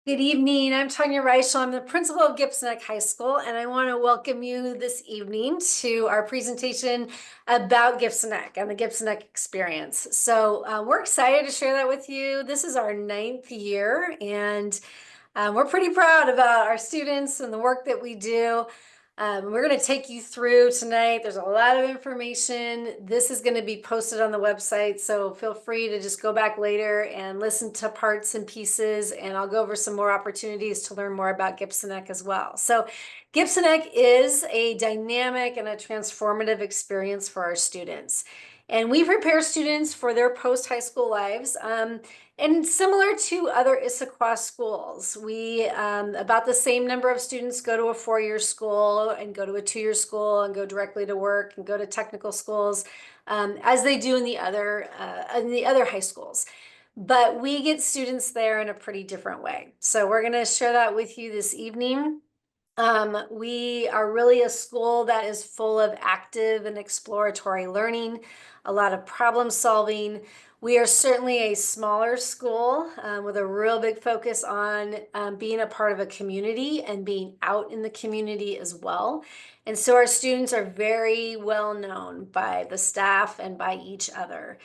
Good evening. I'm Tanya Reichel. I'm the principal of Gibson Ek High School, and I want to welcome you this evening to our presentation about Gibson Ek and the Gibson Ek experience. So we're excited to share that with you. This is our 9th year, and we're pretty proud about our students and the work that we do. We're going to take you through tonight. There's a lot of information. This is going to be posted on the website, so feel free to just go back later and listen to parts and pieces, and I'll go over some more opportunities to learn more about Gibson Ek as well. So Gibson Ek is a dynamic and a transformative experience for our students. And we prepare students for their post-high school lives. And similar to other Issaquah schools, we, about the same number of students go to a 4-year school and go to a 2-year school and go directly to work and go to technical schools, as they do in the other high schools. But we get students there in a pretty different way. So we're going to share that with you this evening. We are really a school that is full of active and exploratory learning, a lot of problem solving. We are certainly a smaller school with a real big focus on being a part of a community and being out in the community as well. And so our students are very well known by the staff and by each other.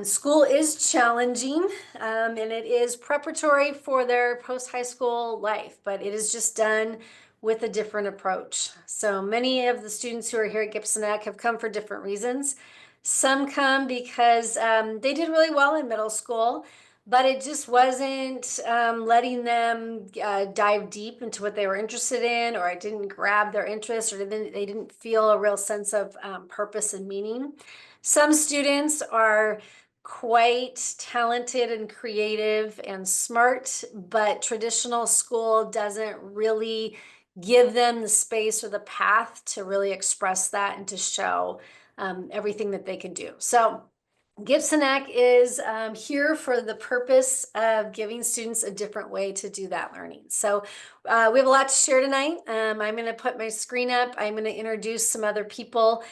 School is challenging, and it is preparatory for their post-high school life, but it is just done with a different approach. So many of the students who are here at Gibson Ek have come for different reasons. Some come because they did really well in middle school, but it just wasn't letting them dive deep into what they were interested in, or it didn't grab their interest, or they didn't feel a real sense of purpose and meaning. Some students are quite talented and creative and smart, but traditional school doesn't really give them the space or the path to really express that and to show everything that they can do. So Gibson Ek is here for the purpose of giving students a different way to do that learning. So we have a lot to share tonight. I'm going to put my screen up. I'm going to introduce some other people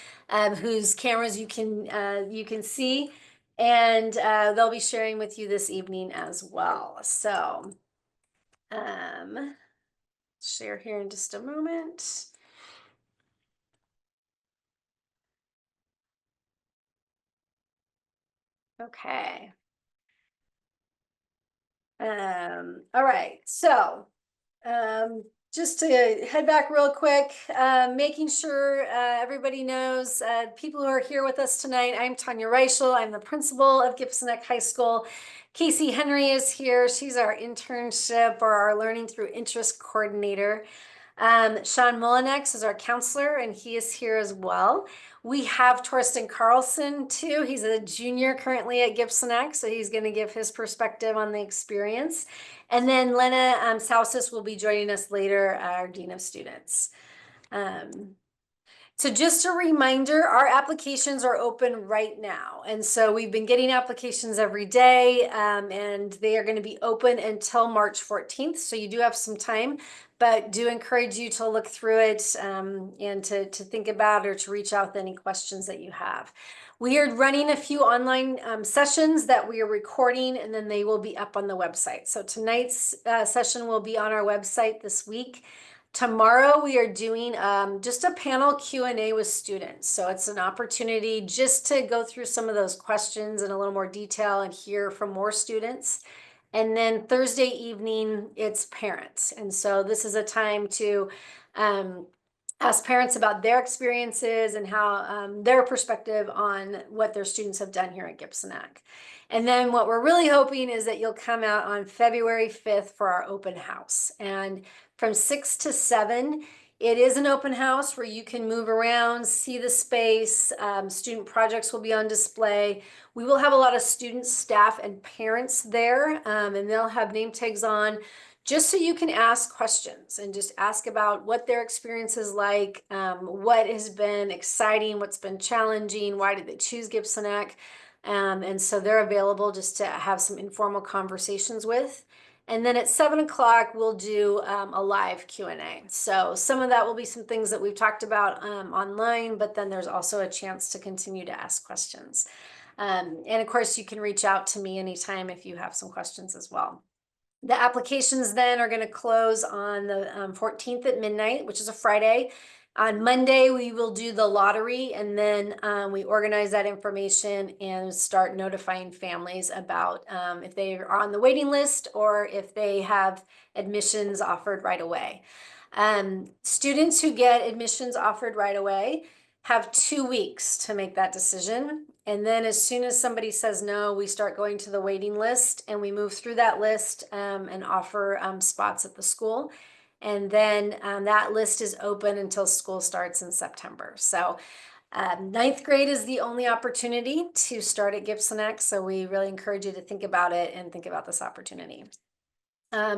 whose cameras you can see, and they'll be sharing with you this evening as well. So share here in just a moment. Okay. All right, so just to head back real quick, making sure everybody knows, people who are here with us tonight, I'm Tanya Reichel. I'm the principal of Gibson Ek High School. Casey Henry is here. She's our internship or our learning through interest coordinator. Sean Mullinex is our counselor, and he is here as well. We have Torsten Carlson too. He's a junior currently at Gibson Ek, so he's going to give his perspective on the experience. And then Lena Sausis will be joining us later, our Dean of Students. So just a reminder, our applications are open right now. And so we've been getting applications every day, and they are going to be open until March 14th. So you do have some time, but do encourage you to look through it and to think about or to reach out with any questions that you have. We are running a few online sessions that we are recording, and then they will be up on the website. So tonight's session will be on our website this week. Tomorrow we are doing just a panel Q&A with students. So it's an opportunity just to go through some of those questions in a little more detail and hear from more students. And then Thursday evening, it's parents. And so this is a time to ask parents about their experiences and how their perspective on what their students have done here at Gibson Ek. And then what we're really hoping is that you'll come out on February 5th for our open house. And from 6 to 7, it is an open house where you can move around, see the space. Student projects will be on display. We will have a lot of students, staff, and parents there, and they'll have name tags on just so you can ask questions and just ask about what their experience is like, what has been exciting, what's been challenging, why did they choose Gibson Ek. And so they're available just to have some informal conversations with. And then at 7 o'clock, we'll do a live Q&A. So some of that will be some things that we've talked about online, but then there's also a chance to continue to ask questions. And of course, you can reach out to me anytime if you have some questions as well. The applications then are going to close on the 14th at midnight, which is a Friday. On Monday, we will do the lottery, and then we organize that information and start notifying families about if they are on the waiting list or if they have admissions offered right away. Students who get admissions offered right away have 2 weeks to make that decision. And then as soon as somebody says no, we start going to the waiting list and we move through that list and offer spots at the school. And then that list is open until school starts in September. So ninth grade is the only opportunity to start at Gibson Ek. So we really encourage you to think about it and think about this opportunity.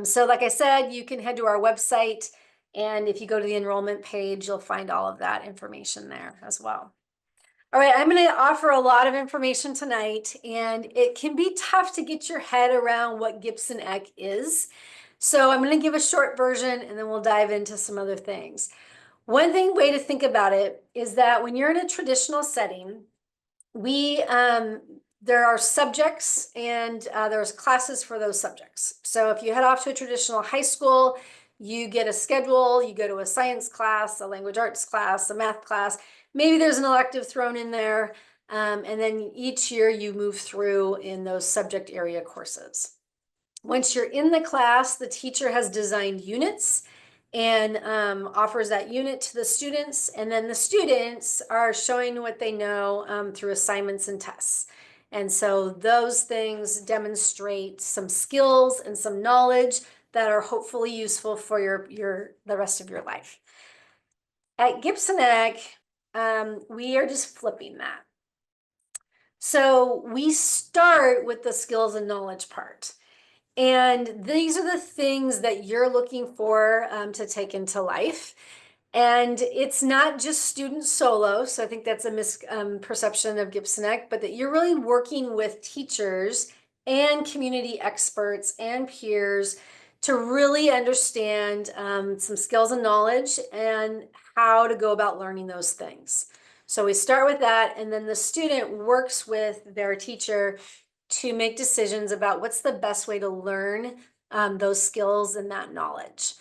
So like I said, you can head to our website, and if you go to the enrollment page, you'll find all of that information there as well. All right, I'm going to offer a lot of information tonight, and it can be tough to get your head around what Gibson Ek is. So I'm going to give a short version, and then we'll dive into some other things. One way to think about it is that when you're in a traditional setting, there are subjects and there's classes for those subjects. So if you head off to a traditional high school, you get a schedule, you go to a science class, a language arts class, a math class, maybe there's an elective thrown in there, and then each year you move through in those subject area courses. Once you're in the class, the teacher has designed units and offers that unit to the students, and then the students are showing what they know through assignments and tests. And so those things demonstrate some skills and some knowledge that are hopefully useful for the rest of your life. At Gibson Ek, we are just flipping that. So we start with the skills and knowledge part. And these are the things that you're looking for to take into life. And it's not just student solo. So I think that's a misperception of Gibson Ek, but that you're really working with teachers and community experts and peers to really understand some skills and knowledge and how to go about learning those things. So we start with that, and then the student works with their teacher to make decisions about what's the best way to learn those skills and that knowledge.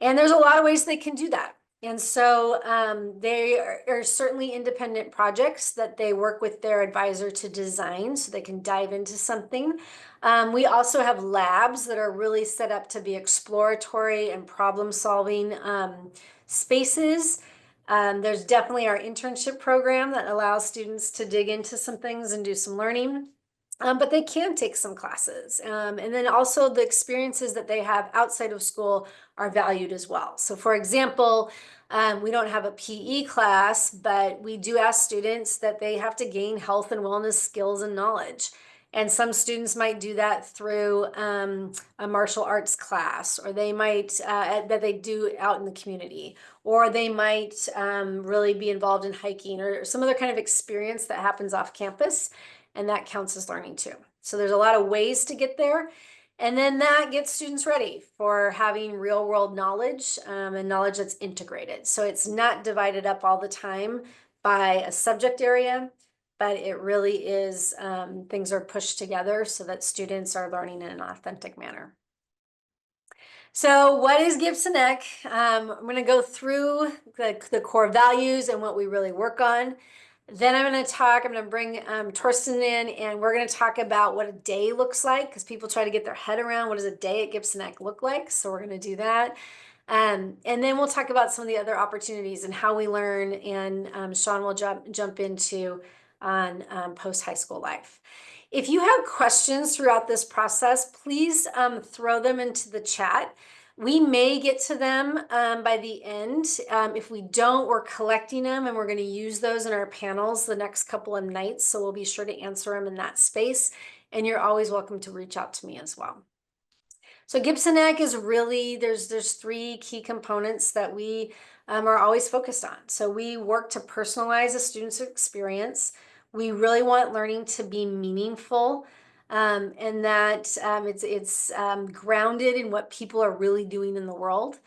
And there's a lot of ways they can do that. And so they are certainly independent projects that they work with their advisor to design so they can dive into something. We also have labs that are really set up to be exploratory and problem-solving spaces. There's definitely our internship program that allows students to dig into some things and do some learning. But they can take some classes. And then also the experiences that they have outside of school are valued as well. So for example, we don't have a PE class, but we do ask students that they have to gain health and wellness skills and knowledge. And some students might do that through a martial arts class, or they might, that they do out in the community, or they might really be involved in hiking or some other kind of experience that happens off campus. And that counts as learning too. So there's a lot of ways to get there. And then that gets students ready for having real world knowledge and knowledge that's integrated. So it's not divided up all the time by a subject area, but it really is, things are pushed together so that students are learning in an authentic manner. So what is Gibson Ek? I'm going to go through the core values and what we really work on. Then I'm going to bring Torsten in, and we're going to talk about what a day looks like, because people try to get their head around what does a day at Gibson Ek look like. So we're going to do that. And then we'll talk about some of the other opportunities and how we learn, and Sean will jump into on post-high school life. If you have questions throughout this process, please throw them into the chat. We may get to them by the end. If we don't, we're collecting them, and we're going to use those in our panels the next couple of nights. So we'll be sure to answer them in that space. And you're always welcome to reach out to me as well. So Gibson Ek is really, there's 3 key components that we are always focused on. So we work to personalize a student's experience. We really want learning to be meaningful. And that it's grounded in what people are really doing in the world.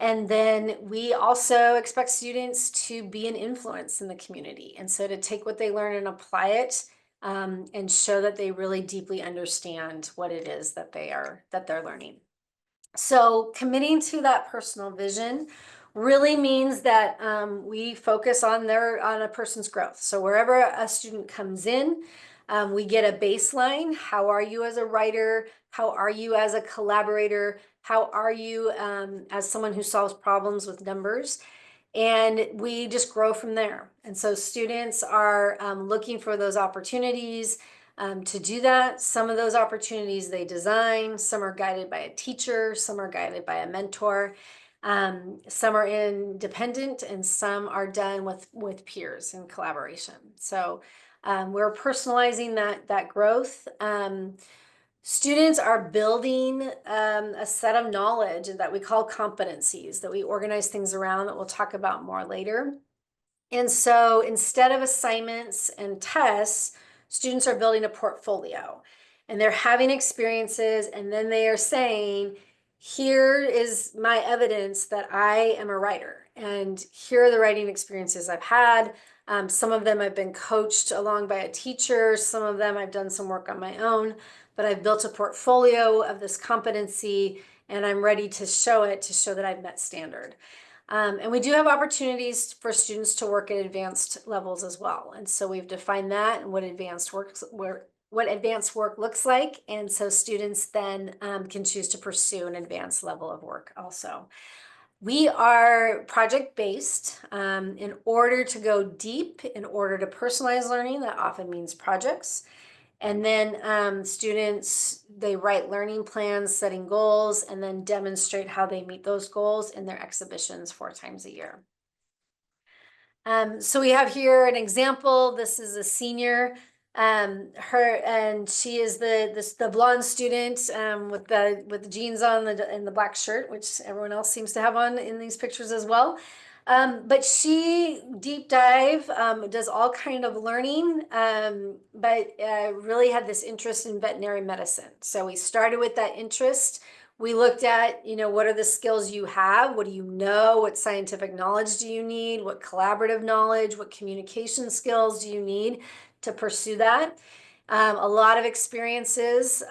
And then we also expect students to be an influence in the community. And so to take what they learn and apply it and show that they really deeply understand what it is that they're learning. So committing to that personal vision really means that we focus on a person's growth. So wherever a student comes in, we get a baseline. How are you as a writer? How are you as a collaborator? How are you as someone who solves problems with numbers? And we just grow from there. And so students are looking for those opportunities to do that. Some of those opportunities they design, some are guided by a teacher, some are guided by a mentor, some are independent, and some are done with peers in collaboration. So we're personalizing that growth. Students are building a set of knowledge that we call competencies, that we organize things around, that we'll talk about more later. And so instead of assignments and tests, students are building a portfolio, and they're having experiences, and then they are saying, here is my evidence that I am a writer, and here are the writing experiences I've had. Some of them I've been coached along by a teacher, some of them I've done some work on my own, but I've built a portfolio of this competency, and I'm ready to show it, to show that I've met standard. And we do have opportunities for students to work at advanced levels as well. And so we've defined that and what advanced work looks like. And so students then can choose to pursue an advanced level of work also. We are project-based. In order to go deep, in order to personalize learning, that often means projects. And then students, they write learning plans, setting goals, and then demonstrate how they meet those goals in their exhibitions 4 times a year. So we have here an example. This is a senior. She is the blonde student with the jeans on and the black shirt, which everyone else seems to have on in these pictures as well. But she deep dive, does all kind of learning, but really had this interest in veterinary medicine. So we started with that interest. We looked at, what are the skills you have? What do you know? What scientific knowledge do you need? What collaborative knowledge? What communication skills do you need to pursue that? A lot of experiences.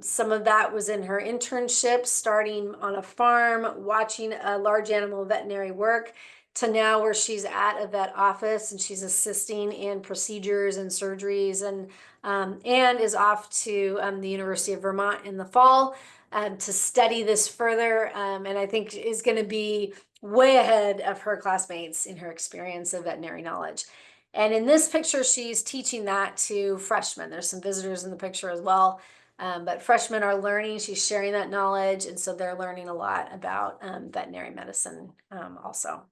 Some of that was in her internship, starting on a farm, watching a large animal veterinary work, to now where she's at a vet office and she's assisting in procedures and surgeries, and is off to the University of Vermont in the fall to study this further, and I think is going to be way ahead of her classmates in her experience of veterinary knowledge. And in this picture, she's teaching that to freshmen. There's some visitors in the picture as well, but freshmen are learning. She's sharing that knowledge, and so they're learning a lot about veterinary medicine also.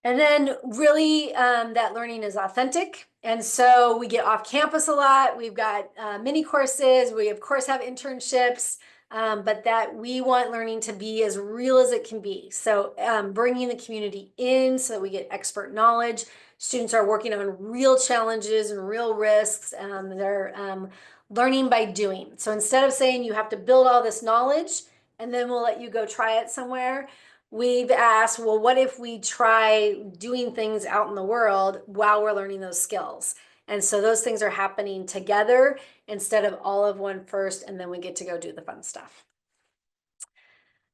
And then really that learning is authentic. And so we get off campus a lot. We've got mini courses. We of course have internships, but that we want learning to be as real as it can be. So bringing the community in so that we get expert knowledge. Students are working on real challenges and real risks. They're learning by doing. So instead of saying you have to build all this knowledge and then we'll let you go try it somewhere, we've asked, well, what if we try doing things out in the world while we're learning those skills? And so those things are happening together instead of all of one first, and then we get to go do the fun stuff.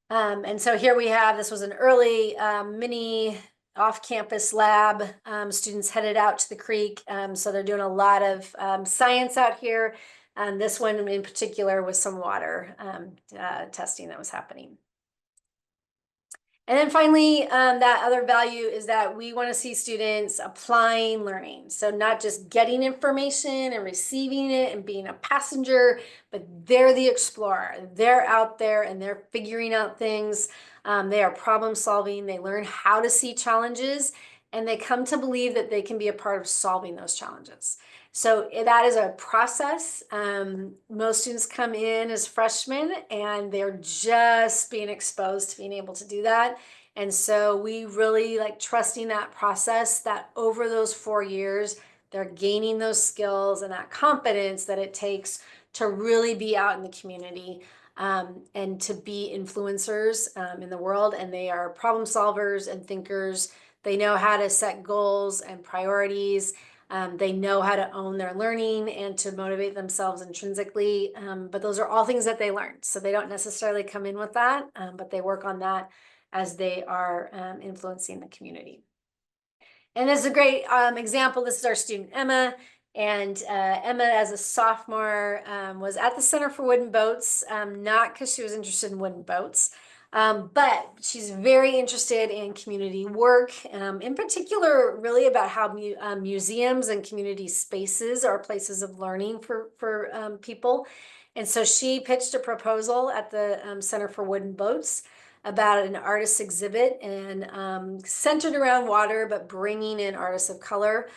And so here we have, this was an early mini off-campus lab. Students headed out to the creek. So they're doing a lot of science out here. This one in particular was some water testing that was happening. And then finally, that other value is that we want to see students applying learning. So not just getting information and receiving it and being a passenger, but they're the explorer. They're out there and they're figuring out things. They are problem solving. They learn how to see challenges, and they come to believe that they can be a part of solving those challenges. So that is a process. Most students come in as freshmen and they're just being exposed to being able to do that. And so we really like trusting that process, that over those 4 years, they're gaining those skills and that confidence that it takes to really be out in the community and to be influencers in the world. And they are problem solvers and thinkers. They know how to set goals and priorities. They know how to own their learning and to motivate themselves intrinsically. But those are all things that they learned. So they don't necessarily come in with that, but they work on that as they are influencing the community. And as a great example, this is our student Emma. And Emma, as a sophomore, was at the Center for Wooden Boats, not because she was interested in wooden boats, but she's very interested in community work, in particular, really about how museums and community spaces are places of learning for people. And so she pitched a proposal at the Center for Wooden Boats about an artist exhibit and centered around water, but bringing in artists of color.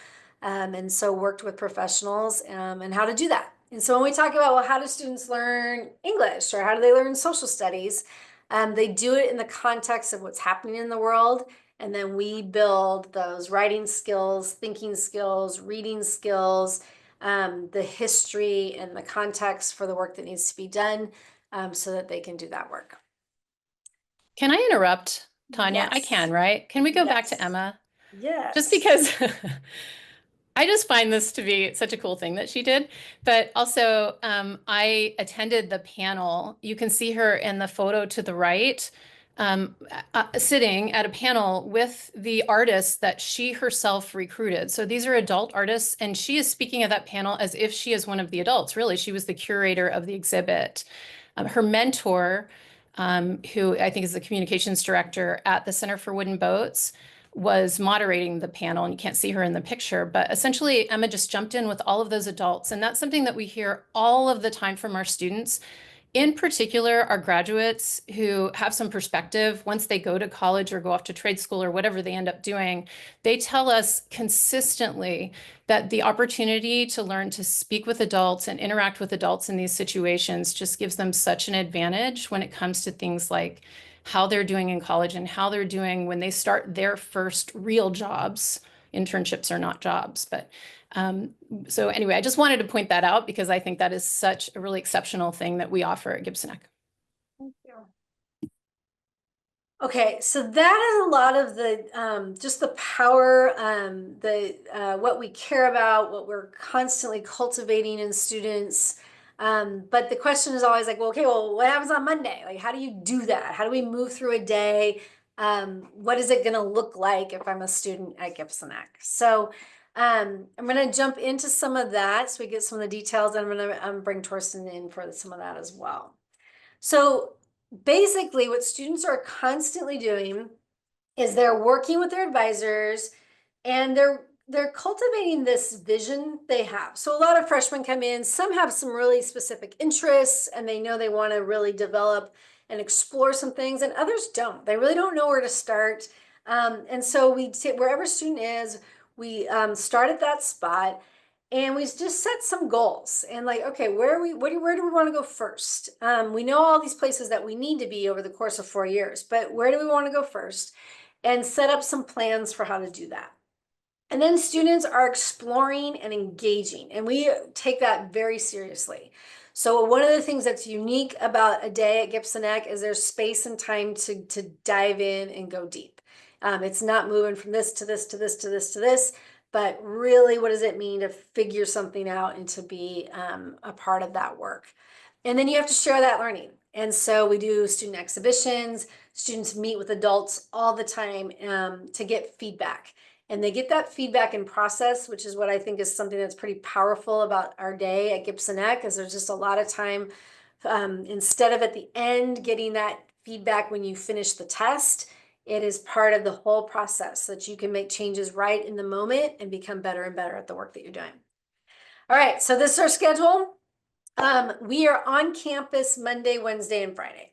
And so worked with professionals and how to do that. And so when we talk about, well, how do students learn English or how do they learn social studies? They do it in the context of what's happening in the world. And then we build those writing skills, thinking skills, reading skills, the history and the context for the work that needs to be done so that they can do that work. Can I interrupt, Tanya? Yes. I can, right? Can we go back Yes. to Emma? Yes. Just because I just find this to be such a cool thing that she did. But also, I attended the panel. You can see her in the photo to the right, sitting at a panel with the artists that she herself recruited. So these are adult artists, and she is speaking at that panel as if she is one of the adults. Really, she was the curator of the exhibit. Her mentor, who I think is the communications director at the Center for Wooden Boats, was moderating the panel, and you can't see her in the picture, but essentially Emma just jumped in with all of those adults. And that's something that we hear all of the time from our students, in particular, our graduates who have some perspective once they go to college or go off to trade school or whatever they end up doing. They tell us consistently that the opportunity to learn to speak with adults and interact with adults in these situations just gives them such an advantage when it comes to things like how they're doing in college and how they're doing when they start their first real jobs. Internships are not jobs, but so anyway, I just wanted to point that out because I think that is such a really exceptional thing that we offer at Gibson Ek. Thank you. Okay, so that is a lot of the just the power, what we care about, what we're constantly cultivating in students. But the question is always like, well, okay, well, what happens on Monday? Like, how do you do that? How do we move through a day? What is it going to look like if I'm a student at Gibson Ek? So I'm going to jump into some of that so we get some of the details. And I'm going to bring Torsten in for some of that as well. So basically, what students are constantly doing is they're working with their advisors and they're cultivating this vision they have. So a lot of freshmen come in, some have some really specific interests and they know they want to really develop and explore some things, and others don't. They really don't know where to start. And so we wherever a student is, we start at that spot. And we just set some goals and like, okay, where do we want to go first? We know all these places that we need to be over the course of 4 years, but where do we want to go first? And set up some plans for how to do that. And then students are exploring and engaging, and we take that very seriously. So one of the things that's unique about a day at Gibson Ek is there's space and time to dive in and go deep. It's not moving from this to this to this to this to this, but really, what does it mean to figure something out and to be a part of that work? And then you have to share that learning. And so we do student exhibitions. Students meet with adults all the time to get feedback. And they get that feedback in process, which is what I think is something that's pretty powerful about our day at Gibson Ek, is there's just a lot of time, instead of at the end getting that feedback when you finish the test, it is part of the whole process so that you can make changes right in the moment and become better and better at the work that you're doing. All right, so this is our schedule. We are on campus Monday, Wednesday, and Friday.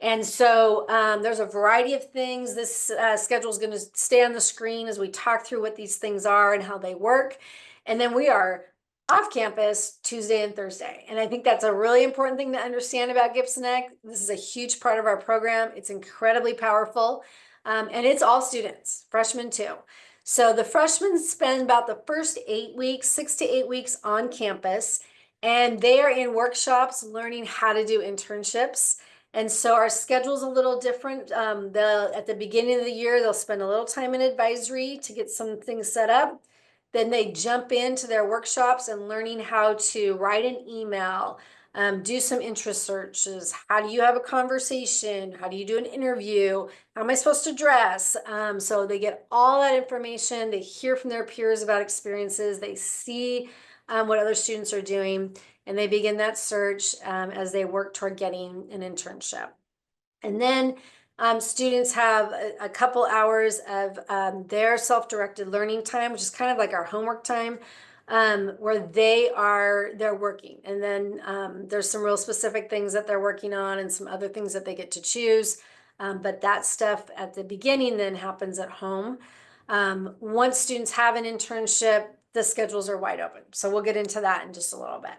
And so there's a variety of things. This schedule is going to stay on the screen as we talk through what these things are and how they work. And then we are off campus Tuesday and Thursday. And I think that's a really important thing to understand about Gibson Ek. This is a huge part of our program. It's incredibly powerful. And it's all students, freshmen too. So the freshmen spend about the first 8 weeks, 6 to 8 weeks on campus, and they are in workshops learning how to do internships. And so our schedule is a little different. At the beginning of the year, they'll spend a little time in advisory to get some things set up. then they jump into their workshops and learning how to write an email, do some interest searches. How do you have a conversation? How do you do an interview? How am I supposed to dress? So they get all that information. They hear from their peers about experiences. They see what other students are doing, and they begin that search as they work toward getting an internship. And then students have a couple hours of their self-directed learning time, which is kind of like our homework time, where they're working. And then there's some real specific things that they're working on and some other things that they get to choose. But that stuff at the beginning then happens at home. Once students have an internship, the schedules are wide open. So we'll get into that in just a little bit.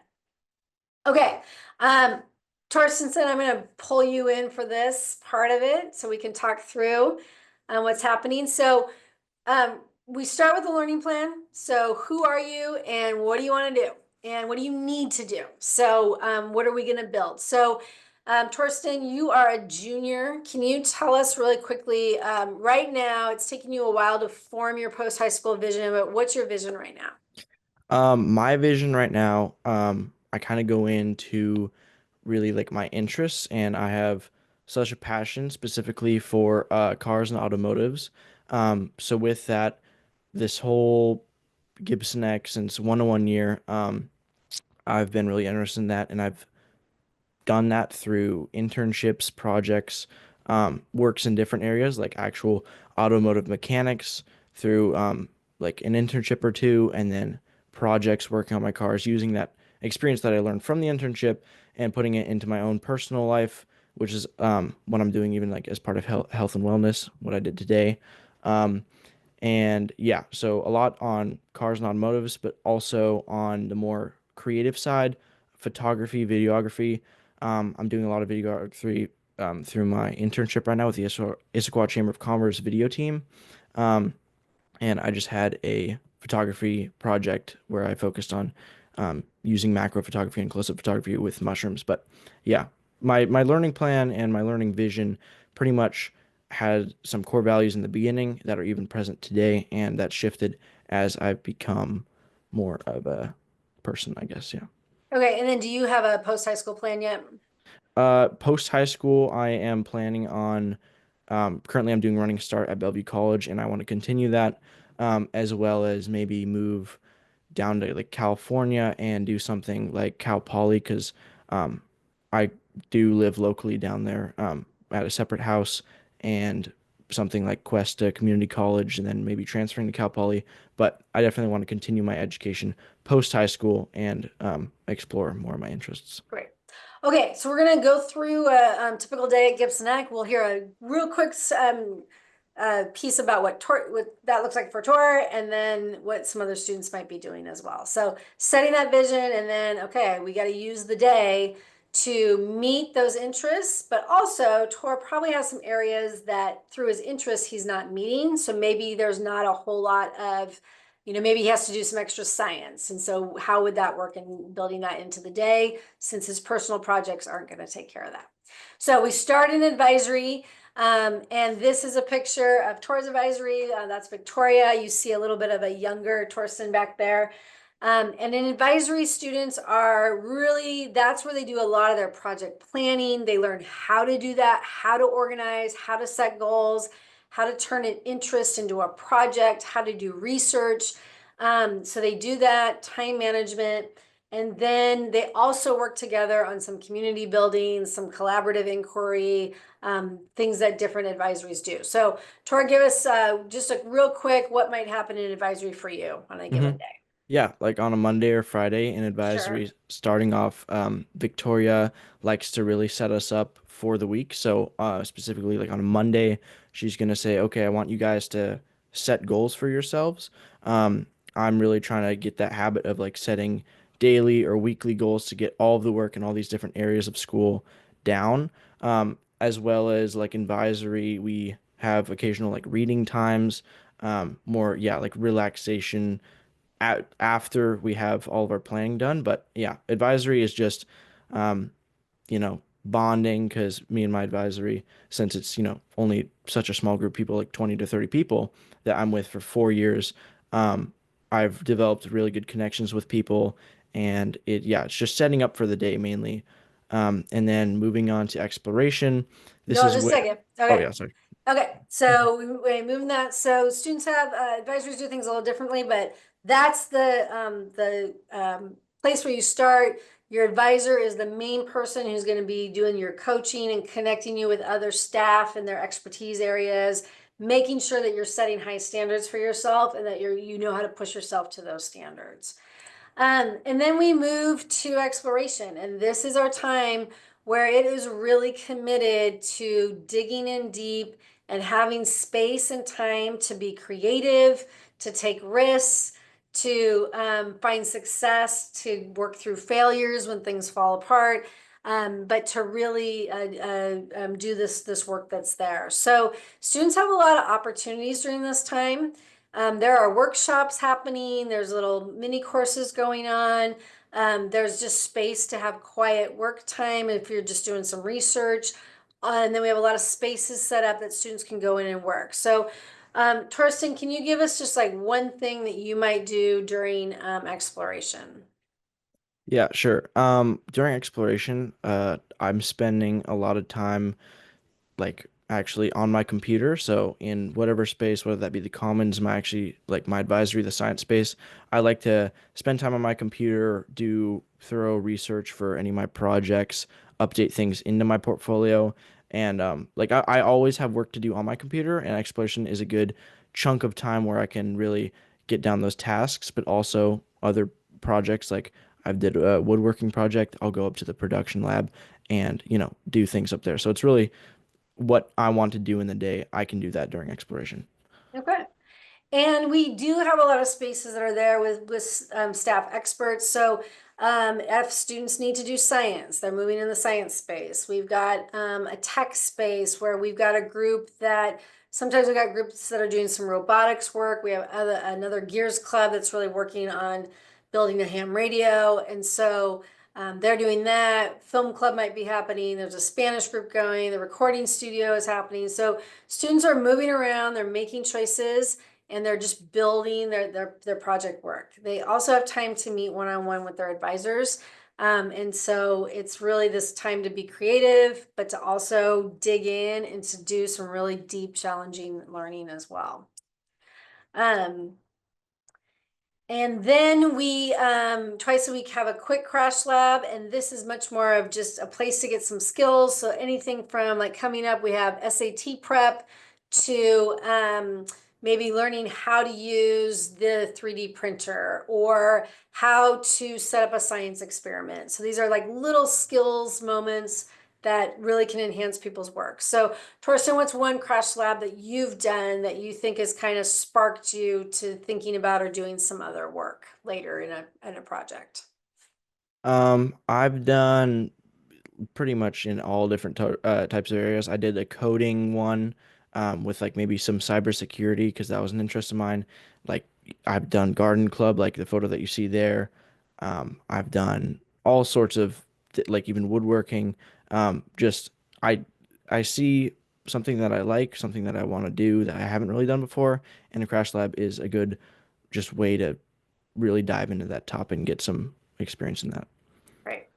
Okay, Torstensen, I'm going to pull you in for this part of it so we can talk through what's happening. So we start with the learning plan. So who are you and what do you want to do? And what do you need to do? So what are we going to build? So Torsten, you are a junior. Can you tell us really quickly, right now, it's taking you a while to form your post-high school vision, but what's your vision right now? My vision right now, I kind of go into really like my interests, and I have such a passion specifically for cars and automotives. So with that, this whole Gibson Ek since 101 year, I've been really interested in that, and I've done that through internships, projects, works in different areas like actual automotive mechanics through like an internship or two, and then projects working on my cars using that experience that I learned from the internship and putting it into my own personal life, which is what I'm doing even like as part of health and wellness, what I did today. Um, and yeah, so a lot on cars and automotives, but also on the more creative side, photography, videography. I'm doing a lot of videography through my internship right now with the Issaquah Chamber of Commerce video team. Um, and I just had a photography project where I focused on using macro photography and close-up photography with mushrooms. But yeah, my learning plan and my learning vision pretty much had some core values in the beginning that are even present today, and that shifted as I've become more of a person, I guess. Yeah. Okay, and then do you have a post-high school plan yet? Post high school, I am planning on. Currently, I'm doing running start at Bellevue College, and I want to continue that, as well as maybe move down to like California and do something like Cal Poly, because um, I do live locally down there at a separate house, and something like Cuesta Community College, and then maybe transferring to Cal Poly. But I definitely want to continue my education post high school and explore more of my interests. Great. Okay, so we're gonna go through a typical day at Gibson Ek. We'll hear a real quick piece about what that looks like for Tor, and then what some other students might be doing as well. So setting that vision, and then okay, we got to use the day to meet those interests, but also Tor probably has some areas that through his interests he's not meeting. So maybe there's not a whole lot of, maybe he has to do some extra science. And so how would that work in building that into the day since his personal projects aren't going to take care of that? So we start in advisory. And this is a picture of Tor's advisory. That's Victoria. You see a little bit of a younger Torsten back there. And in advisory, students are really, that's where they do a lot of their project planning. They learn how to do that, how to organize, how to set goals, how to turn an interest into a project, how to do research. So they do that, time management. And then they also work together on some community building, some collaborative inquiry, things that different advisories do. So Tor, give us just a real quick, what might happen in advisory for you on a given day? Yeah, like on a Monday or Friday in Sure. advisory, starting off, Victoria likes to really set us up for the week. So, specifically, like on a Monday, she's gonna say, "Okay, I want you guys to set goals for yourselves." I'm really trying to get that habit of like setting daily or weekly goals to get all of the work in all these different areas of school down. As well as like advisory, we have occasional like reading times, more, yeah, like relaxation after we have all of our planning done. But yeah, advisory is just, um, bonding because me and my advisory, since it's, only such a small group of people, like 20 to 30 people that I'm with for 4 years, um, I've developed really good connections with people, and it's just setting up for the day mainly. And then moving on to exploration. This No, is just a where, second. oh Okay. yeah, sorry. Okay, so we moving that. So students have advisors do things a little differently, but that's the place where you start. Your advisor is the main person who's going to be doing your coaching and connecting you with other staff in their expertise areas, making sure that you're setting high standards for yourself and that you know how to push yourself to those standards. And then we move to exploration, and this is our time where it is really committed to digging in deep and having space and time to be creative, to take risks, to find success, to work through failures when things fall apart, but to really do this work that's there. So students have a lot of opportunities during this time. There are workshops happening, there's little mini courses going on. There's just space to have quiet work time if you're just doing some research. And then we have a lot of spaces set up that students can go in and work. So, Torsten, can you give us just like one thing that you might do during exploration? Yeah, sure. During exploration, I'm spending a lot of time like actually on my computer. So in whatever space, whether that be the commons, my actually like my advisory, the science space, I like to spend time on my computer, do thorough research for any of my projects, update things into my portfolio. And I always have work to do on my computer, and exploration is a good chunk of time where I can really get down those tasks, but also other projects like I did a woodworking project. I'll go up to the production lab and, do things up there. So it's really what I want to do in the day, I can do that during exploration. Okay. And we do have a lot of spaces that are there with staff experts. So if students need to do science, they're moving in the science space. We've got a tech space where we've got a group that sometimes we've got groups that are doing some robotics work. We have another gears club that's really working on building a ham radio. And so they're doing that. Film club might be happening. There's a Spanish group going. The recording studio is happening. So students are moving around. They're making choices and they're just building their project work. They also have time to meet one-on-one with their advisors. And so it's really this time to be creative, but to also dig in and to do some really deep, challenging learning as well. And then we twice a week have a quick crash lab, and this is much more of just a place to get some skills. So anything from like coming up, we have SAT prep to maybe learning how to use the 3D printer or how to set up a science experiment. So these are like little skills moments that really can enhance people's work. So Torsten, what's one crash lab that you've done that you think has kind of sparked you to thinking about or doing some other work later in a project? I've done pretty much in all different types of areas. I did a coding one with like maybe some cybersecurity because that was an interest of mine. Like I've done garden club, like the photo that you see there. I've done all sorts of like even woodworking. Just I I see something that I like, something that I want to do that I haven't really done before, and a crash lab is a good just way to really dive into that topic and get some experience in that. Right.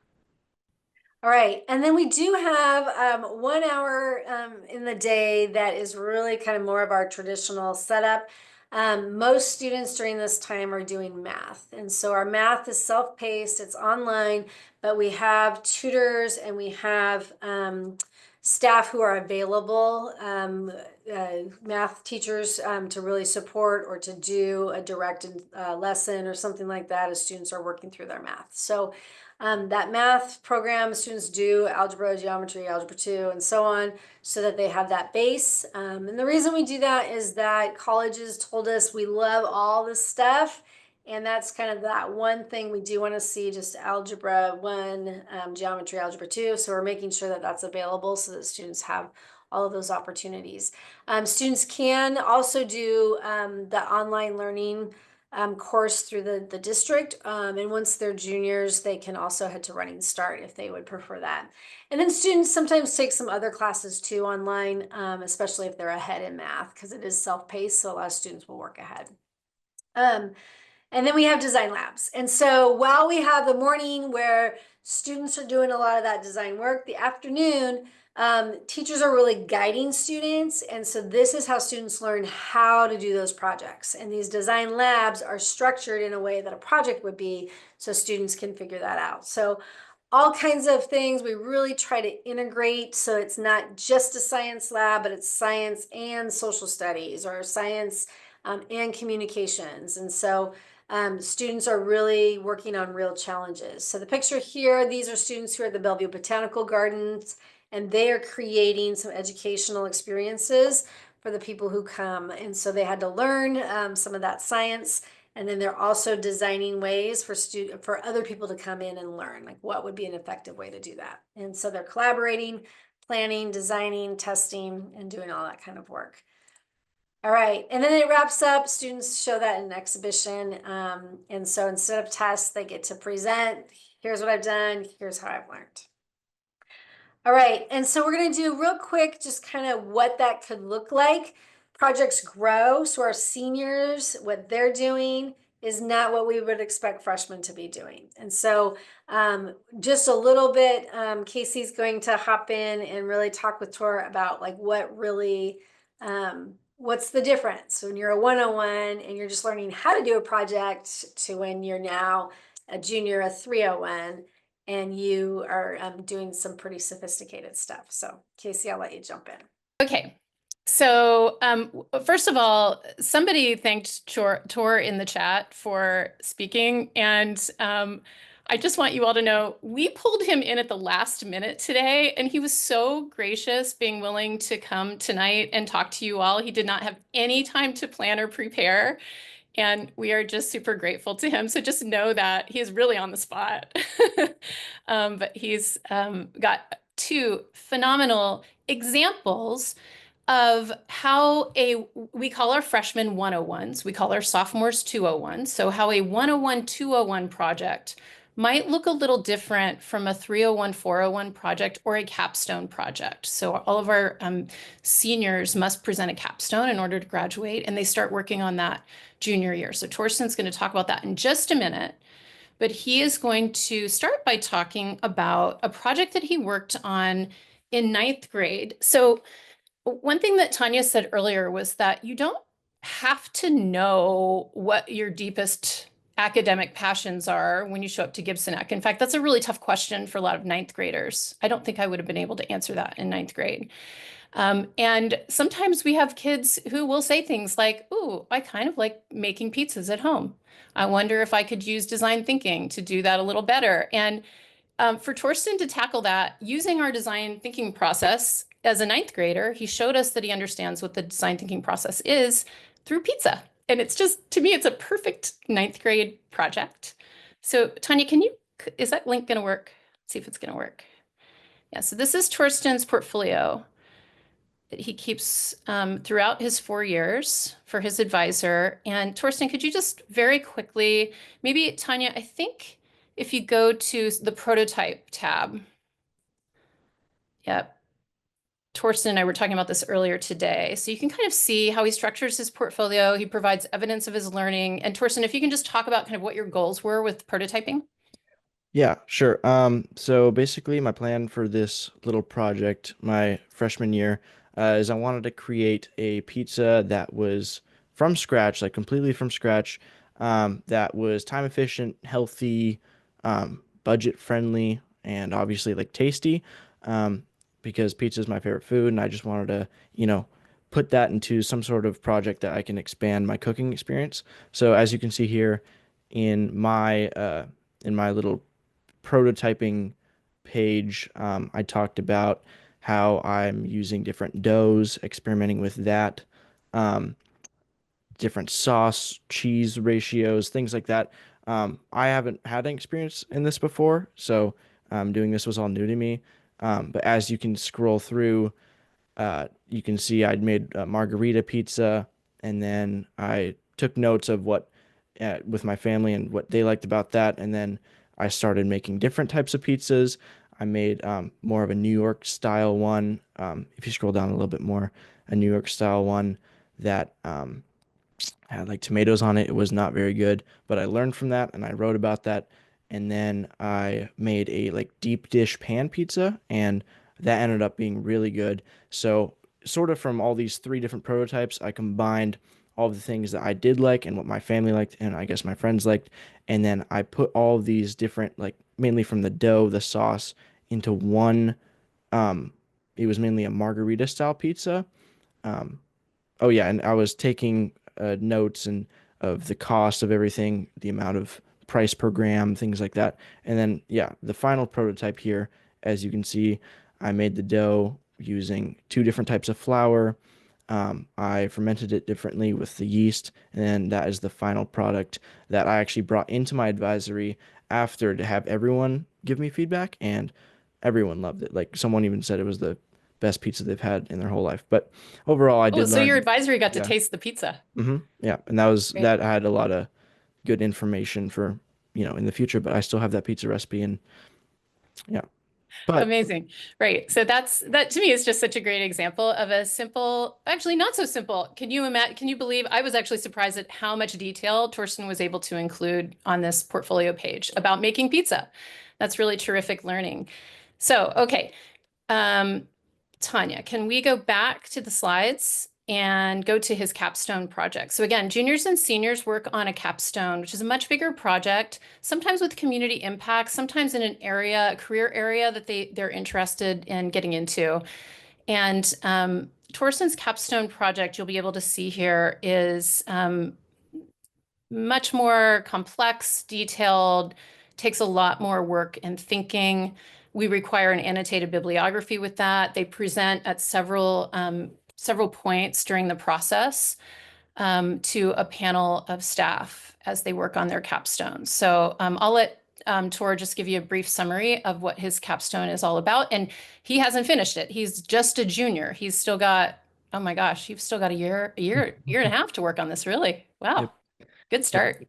All right, and then we do have 1 hour in the day that is really kind of more of our traditional setup. Most students during this time are doing math, and so our math is self-paced, it's online, but we have tutors and we have staff who are available, math teachers to really support or to do a directed lesson or something like that as students are working through their math. So that math program, students do algebra, geometry, algebra 2, and so on, so that they have that base. And the reason we do that is that colleges told us we love all this stuff. And that's kind of that one thing we do want to see, just algebra 1, geometry, algebra 2. So we're making sure that that's available so that students have all of those opportunities. Students can also do the online learning course through the district. And once they're juniors, they can also head to Running Start if they would prefer that. And then students sometimes take some other classes too online, especially if they're ahead in math, because it is self-paced, so a lot of students will work ahead. And then we have design labs. And so while we have the morning where students are doing a lot of that design work, the afternoon, teachers are really guiding students. And so this is how students learn how to do those projects. And these design labs are structured in a way that a project would be, so students can figure that out. So all kinds of things we really try to integrate, so it's not just a science lab, but it's science and social studies, or science and communications. And so students are really working on real challenges. So the picture here, these are students who are at the Bellevue Botanical Gardens, and they are creating some educational experiences for the people who come. And so they had to learn some of that science. And then they're also designing ways for other people to come in and learn, like what would be an effective way to do that. And so they're collaborating, planning, designing, testing, and doing all that kind of work. All right, and then it wraps up. Students show that in an exhibition. And so instead of tests, they get to present. Here's what I've done. Here's how I've learned. All right, and so we're gonna do real quick, just kind of what that could look like. Projects grow, so our seniors, what they're doing is not what we would expect freshmen to be doing. And so just a little bit, Casey's going to hop in and really talk with Tor about like what really, what's the difference when you're a 101 and you're just learning how to do a project to when you're now a junior, a 301, and you are doing some pretty sophisticated stuff. So Casey, I'll let you jump in. Okay. So first of all, somebody thanked Tor in the chat for speaking. And I just want you all to know, we pulled him in at the last minute today, and he was so gracious being willing to come tonight and talk to you all. He did not have any time to plan or prepare. And we are just super grateful to him. So just know that he is really on the spot. But he's got two phenomenal examples of how we call our freshmen 101s, we call our sophomores 201s. So how a 101, 201 project might look a little different from a 301, 401 project or a capstone project. So all of our seniors must present a capstone in order to graduate, and they start working on that junior year. So Torsten's going to talk about that in just a minute, but he is going to start by talking about a project that he worked on in ninth grade. So one thing that Tanya said earlier was that you don't have to know what your deepest academic passions are when you show up to Gibson Ek. In fact, that's a really tough question for a lot of ninth graders. I don't think I would have been able to answer that in ninth grade. And sometimes we have kids who will say things like, "Ooh, I kind of like making pizzas at home. I wonder if I could use design thinking to do that a little better." And for Torsten to tackle that using our design thinking process as a ninth grader, he showed us that he understands what the design thinking process is through pizza. And it's just, to me, it's a perfect ninth grade project. So Tanya, is that link going to work? Let's see if it's going to work. Yeah, so this is Torsten's portfolio that he keeps throughout his 4 years for his advisor. And Torsten, could you just very quickly, maybe Tanya, I think if you go to the prototype tab, yep. Torsten and I were talking about this earlier today. So you can kind of see how he structures his portfolio. He provides evidence of his learning. And Torsten, if you can just talk about kind of what your goals were with prototyping. Yeah, sure. So basically my plan for this little project, my freshman year, is I wanted to create a pizza that was from scratch, like completely from scratch, that was time efficient, healthy, budget friendly, and obviously like tasty, because pizza is my favorite food, and I just wanted to, put that into some sort of project that I can expand my cooking experience. So as you can see here in my little prototyping page, I talked about how I'm using different doughs, experimenting with that, um, different sauce, cheese ratios, things like that. I haven't had an experience in this before, so doing this was all new to me. But as you can scroll through, you can see I'd made margarita pizza, and then I took notes of what with my family and what they liked about that, and then I started making different types of pizzas. I made more of a New York style one. If you scroll down a little bit more, a New York style one that had like tomatoes on it. It was not very good, but I learned from that and I wrote about that. And then I made a like deep dish pan pizza, and that ended up being really good. So, sort of from all these three different prototypes, I combined all the things that I did like and what my family liked, and I guess my friends liked. And then I put all of these different, like mainly from the dough, the sauce, into one. Um, it was mainly a margarita style pizza. Um, Oh yeah, and I was taking notes and of the cost of everything, the amount of price per gram, things like that. And then yeah, the final prototype here, as you can see, I made the dough using two different types of flour. I fermented it differently with the yeast, and that is the final product that I actually brought into my advisory after to have everyone give me feedback, and everyone loved it. Like someone even said it was the best pizza they've had in their whole life. But overall, I Oh, did so your learn. advisory got to Yeah. taste the pizza. Yeah. And that was Great. that I had a lot of good information for, in the future, but I still have that pizza recipe and yeah. But Amazing. Right. So that to me is just such a great example of a simple, actually not so simple. Can you believe I was actually surprised at how much detail Torsten was able to include on this portfolio page about making pizza. That's really terrific learning. So, okay. Um, Tanya, can we go back to the slides and go to his capstone project? So again, juniors and seniors work on a capstone, which is a much bigger project, sometimes with community impact, sometimes in an area, a career area that they're interested in getting into. And Torsten's capstone project, you'll be able to see here, is much more complex, detailed, takes a lot more work and thinking. We require an annotated bibliography with that. They present at several points during the process to a panel of staff as they work on their capstone. So I'll let Tor just give you a brief summary of what his capstone is all about. And he hasn't finished it. He's just a junior. He's still got, oh my gosh, you've still got year and a half to work on this, really. yep. Wow. Good Yep. start.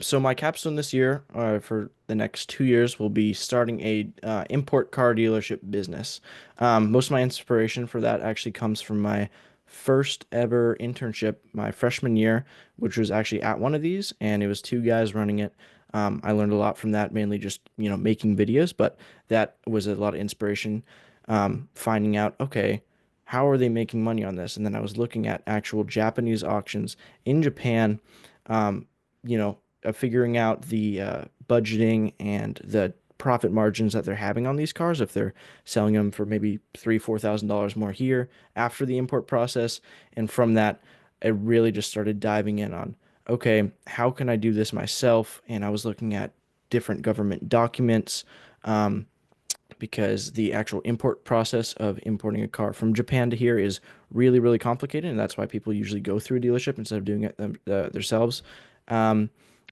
So my capstone this year, for the next 2 years, will be starting a import car dealership business. Most of my inspiration for that actually comes from my first ever internship, my freshman year, which was actually at one of these, and it was two guys running it. I learned a lot from that, mainly just making videos, but that was a lot of inspiration. Finding out, okay, how are they making money on this? And then I was looking at actual Japanese auctions in Japan. Um, Figuring out the budgeting and the profit margins that they're having on these cars, if they're selling them for maybe $3,000-$4,000 more here after the import process. And from that, I really just started diving in on, okay, how can I do this myself? And I was looking at different government documents, um, because the actual import process of importing a car from Japan to here is really, really complicated, and that's why people usually go through a dealership instead of doing it themselves. Um,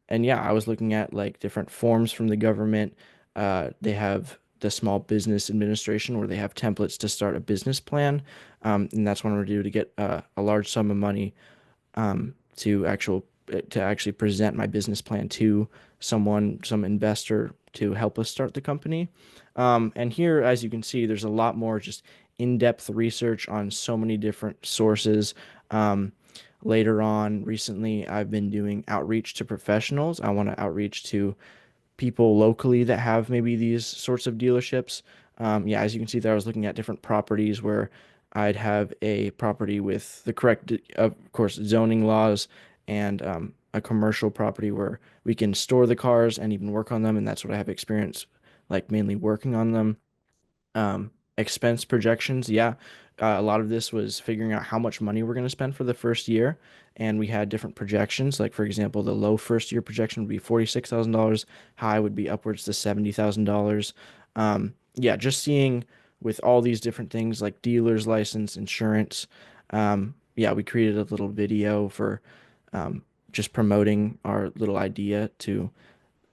and yeah, I was looking at like different forms from the government. They have the Small Business Administration where they have templates to start a business plan, and that's what I'm going to do to get a large sum of money to actually present my business plan to some investor to help us start the company. And here, as you can see, there's a lot more just in-depth research on so many different sources. Um, Later on, recently, I've been doing outreach to professionals. I want to outreach to people locally that have maybe these sorts of dealerships. Yeah, as you can see there, I was looking at different properties where I'd have a property with the correct, of course, zoning laws, and a commercial property where we can store the cars and even work on them. And that's what I have experience, like mainly working on them. Expense projections, yeah. A lot of this was figuring out how much money we're going to spend for the first year, and we had different projections. Like for example, the low first year projection would be $46,000, high would be upwards to $70,000. Yeah, just seeing with all these different things like dealer's license, insurance. Yeah, we created a little video for just promoting our little idea to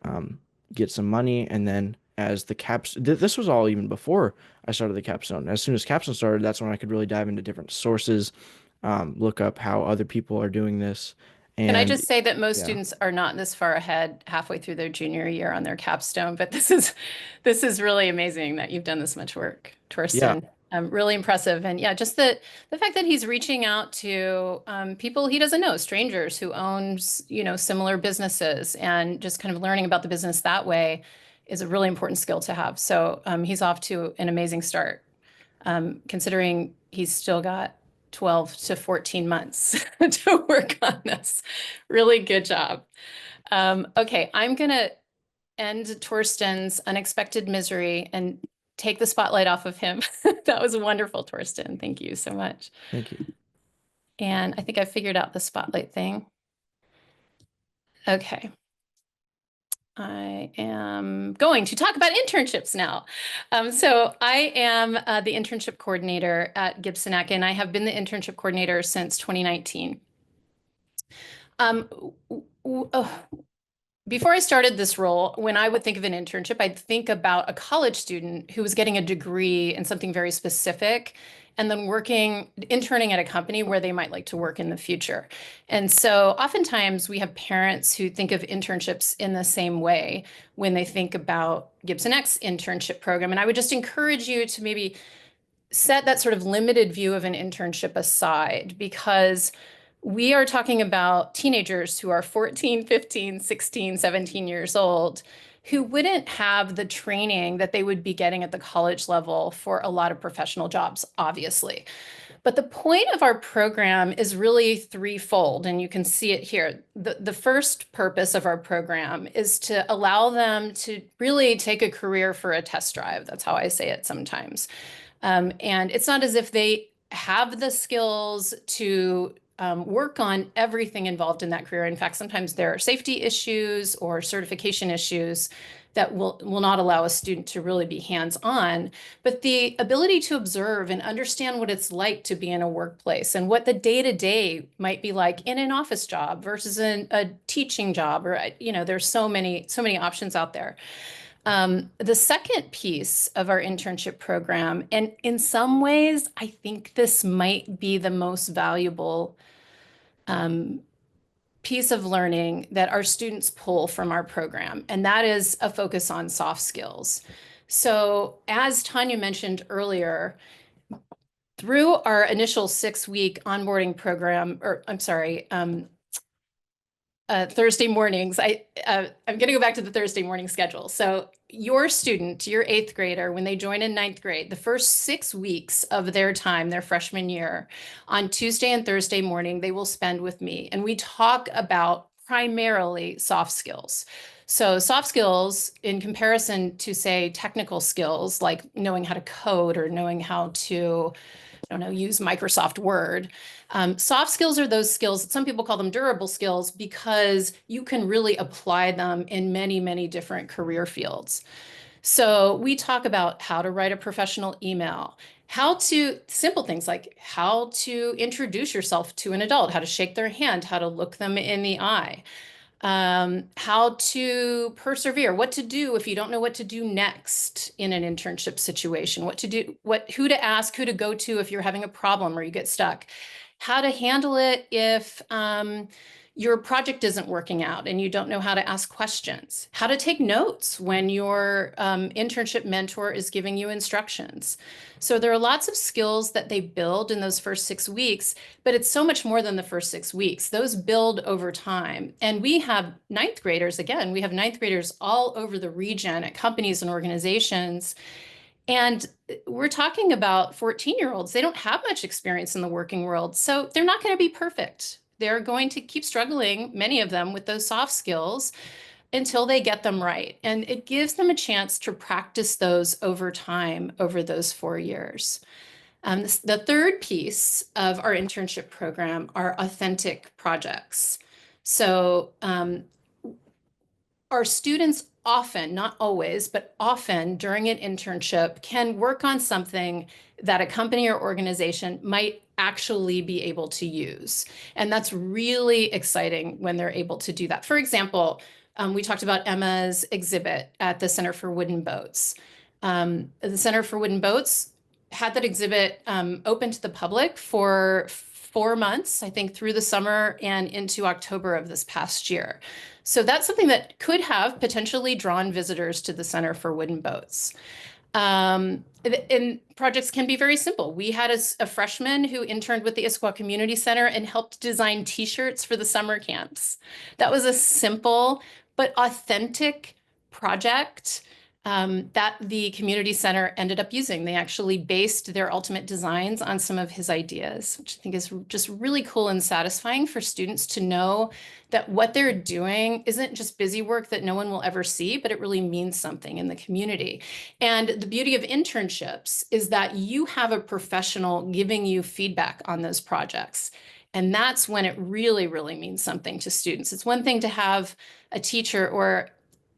um, get some money. And then as the caps, this was all even before I started the capstone. As soon as capstone started, that's when I could really dive into different sources, look up how other people are doing this. Can I And just say that most yeah, students are not this far ahead halfway through their junior year on their capstone, but this is really amazing that you've done this much work, yeah, Torsten. Really impressive. And yeah, just the fact that he's reaching out to people he doesn't know, strangers who owns, similar businesses, and just kind of learning about the business that way is a really important skill to have. So he's off to an amazing start, considering he's still got 12 to 14 months to work on this. Really good job. Okay, I'm going to end Torsten's unexpected misery and take the spotlight off of him. That was wonderful, Torsten. Thank you so much. Thank you. And I think I figured out the spotlight thing. Okay. I am going to talk about internships now. So I am the internship coordinator at Gibson Ek, and I have been the internship coordinator since 2019. Before I started this role, when I would think of an internship, I'd think about a college student who was getting a degree in something very specific and then interning at a company where they might like to work in the future. And so oftentimes we have parents who think of internships in the same way when they think about Gibson Ek's internship program. And I would just encourage you to maybe set that sort of limited view of an internship aside, because we are talking about teenagers who are 14, 15, 16, 17 years old, who wouldn't have the training that they would be getting at the college level for a lot of professional jobs, obviously. But the point of our program is really threefold, and you can see it here. The first purpose of our program is to allow them to really take a career for a test drive. That's how I say it sometimes. And it's not as if they have the skills to work on everything involved in that career. In fact, sometimes there are safety issues or certification issues that will not allow a student to really be hands-on, but the ability to observe and understand what it's like to be in a workplace and what the day-to-day might be like in an office job versus a teaching job, or there's so many options out there. The second piece of our internship program, and in some ways, I think this might be the most valuable piece of learning that our students pull from our program, and that is a focus on soft skills. So as Tanya mentioned earlier, through our initial 6-week onboarding program, or I'm sorry, Thursday mornings, I'm going to go back to the Thursday morning schedule. So your student, your 8th grader, when they join in 9th grade, the first 6 weeks of their time, their freshman year, on Tuesday and Thursday morning, they will spend with me. And we talk about primarily soft skills. So soft skills, in comparison to, say, technical skills, like knowing how to code or knowing how to, use Microsoft Word. Soft skills are those skills, some people call them durable skills, because you can really apply them in many, many different career fields. So we talk about how to write a professional email, simple things like how to introduce yourself to an adult, how to shake their hand, how to look them in the eye, how to persevere, what to do if you don't know what to do next in an internship situation, what to do, who to ask, who to go to if you're having a problem or you get stuck, how to handle it if your project isn't working out and you don't know how to ask questions, how to take notes when your internship mentor is giving you instructions. So there are lots of skills that they build in those first 6 weeks, but it's so much more than the first 6 weeks. Those build over time. And we have 9th graders, again, we have 9th graders all over the region at companies and organizations. And we're talking about 14-year-olds. They don't have much experience in the working world, so they're not going to be perfect. They're going to keep struggling, many of them, with those soft skills until they get them right. And it gives them a chance to practice those over time, over those 4 years. The third piece of our internship program are authentic projects. So our students often, not always, but often during an internship can work on something that a company or organization might actually be able to use. And that's really exciting when they're able to do that. For example, we talked about Emma's exhibit at the Center for Wooden Boats. The Center for Wooden Boats had that exhibit open to the public for 4 months, I think, through the summer and into October of this past year. So that's something that could have potentially drawn visitors to the Center for Wooden Boats. And projects can be very simple. We had a freshman who interned with the Issaquah Community Center and helped design t-shirts for the summer camps. That was a simple but authentic project that the community center ended up using. They actually based their ultimate designs on some of his ideas, which I think is just really cool and satisfying for students to know that what they're doing isn't just busy work that no one will ever see, but it really means something in the community. And the beauty of internships is that you have a professional giving you feedback on those projects. And that's when it really, really means something to students. It's one thing to have a teacher or,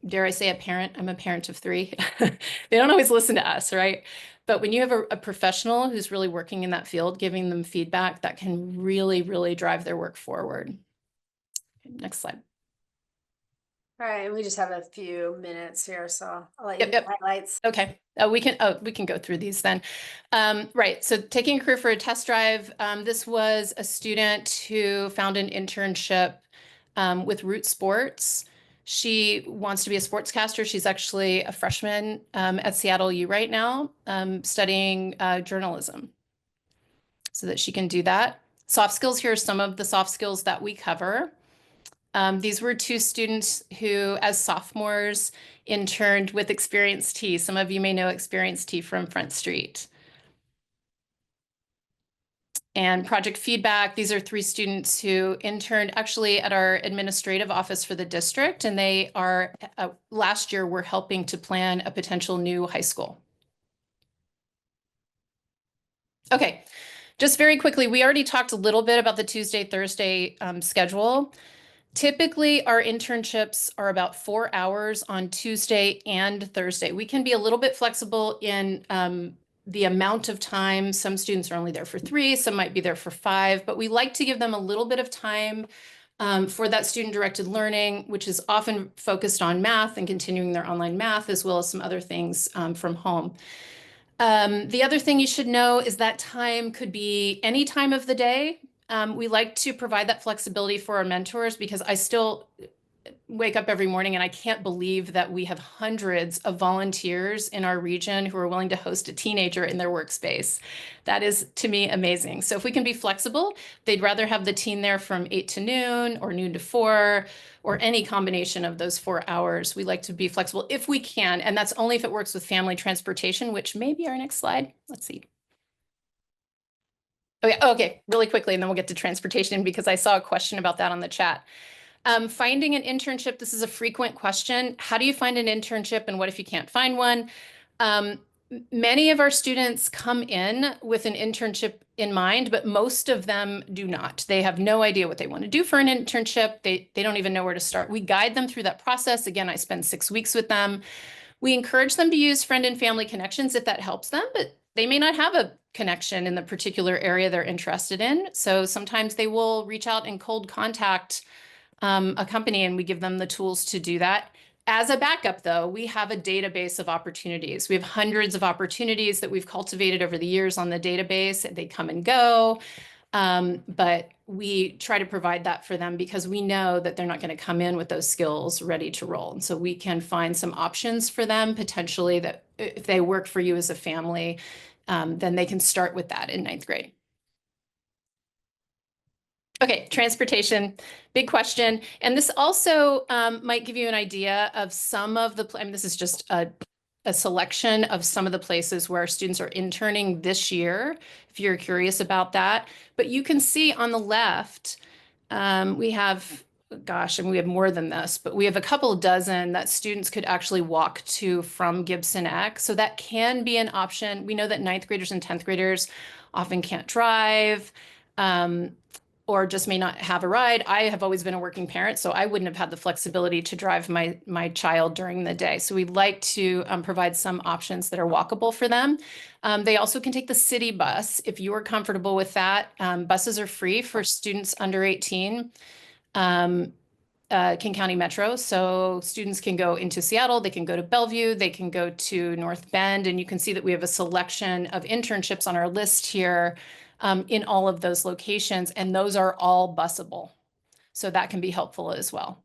dare I say, a parent. I'm a parent of 3. They don't always listen to us, right? But when you have a professional who's really working in that field, giving them feedback, that can really, really drive their work forward. Next slide. All right, and we just have a few minutes here, so I'll let you Yep, do yep. the highlights. Okay, we can go through these then. Right, so taking a career for a test drive. This was a student who found an internship with Root Sports. She wants to be a sportscaster. She's actually a freshman at Seattle U right now, studying journalism, so that she can do that. Soft skills, here are some of the soft skills that we cover. These were 2 students who, as sophomores, interned with Experience T. Some of you may know Experience T from Front Street. And project feedback, these are 3 students who interned actually at our administrative office for the district, and they are, last year, were helping to plan a potential new high school. Okay, just very quickly, we already talked a little bit about the Tuesday, Thursday schedule. Typically, our internships are about 4 hours on Tuesday and Thursday. We can be a little bit flexible in the amount of time. Some students are only there for 3, some might be there for 5, but we like to give them a little bit of time for that student-directed learning, which is often focused on math and continuing their online math, as well as some other things from home. The other thing you should know is that time could be any time of the day. We like to provide that flexibility for our mentors, because I still wake up every morning and I can't believe that we have hundreds of volunteers in our region who are willing to host a teenager in their workspace. That is, to me, amazing. So if we can be flexible, they'd rather have the teen there from 8 to noon or noon to 4, or any combination of those 4 hours. We like to be flexible if we can, and that's only if it works with family transportation, which may be our next slide. Let's see. Okay, really quickly, and then we'll get to transportation, because I saw a question about that on the chat. Finding an internship, this is a frequent question. How do you find an internship, and what if you can't find one? Many of our students come in with an internship in mind, but most of them do not. They have no idea what they want to do for an internship. They don't even know where to start. We guide them through that process. Again, I spend 6 weeks with them. We encourage them to use friend and family connections if that helps them, but they may not have a connection in the particular area they're interested in. So sometimes they will reach out and cold contact a company, and we give them the tools to do that. As a backup, though, we have a database of opportunities. We have hundreds of opportunities that we've cultivated over the years on the database. They come and go, but we try to provide that for them, because we know that they're not going to come in with those skills ready to roll. And so we can find some options for them potentially that, if they work for you as a family, then they can start with that in 9th grade. Okay, transportation, big question. And this also might give you an idea of some of the, I mean, this is just a selection of some of the places where students are interning this year, if you're curious about that. But you can see on the left, we have, gosh, and we have more than this, but we have a couple dozen that students could actually walk to from Gibson Ek. So that can be an option. We know that 9th graders and 10th graders often can't drive, or just may not have a ride. I have always been a working parent, so I wouldn't have had the flexibility to drive my child during the day. So we'd like to provide some options that are walkable for them. They also can take the city bus if you are comfortable with that. Buses are free for students under 18. King County Metro. So students can go into Seattle, they can go to Bellevue, they can go to North Bend, and you can see that we have a selection of internships on our list here in all of those locations, and those are all busable. So that can be helpful as well.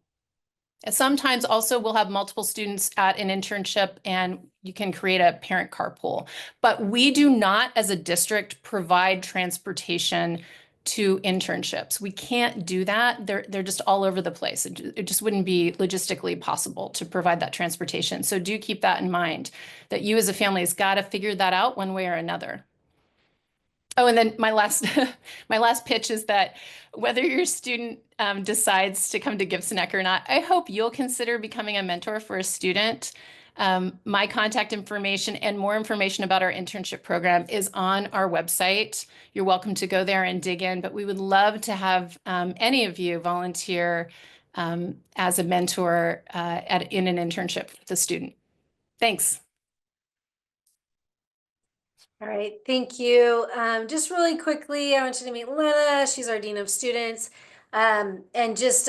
Sometimes also we'll have multiple students at an internship and you can create a parent carpool. But we do not, as a district, provide transportation to internships. We can't do that. They're just all over the place. It just wouldn't be logistically possible to provide that transportation. So do keep that in mind, that you as a family has got to figure that out one way or another. Oh, and then my last my last pitch is that whether your student decides to come to Gibson Ek or not, I hope you'll consider becoming a mentor for a student. My contact information and more information about our internship program is on our website. You're welcome to go there and dig in, but we would love to have any of you volunteer as a mentor in an internship with a student. Thanks. All right, thank you. Just really quickly, I want you to meet Lena. She's our Dean of Students. And just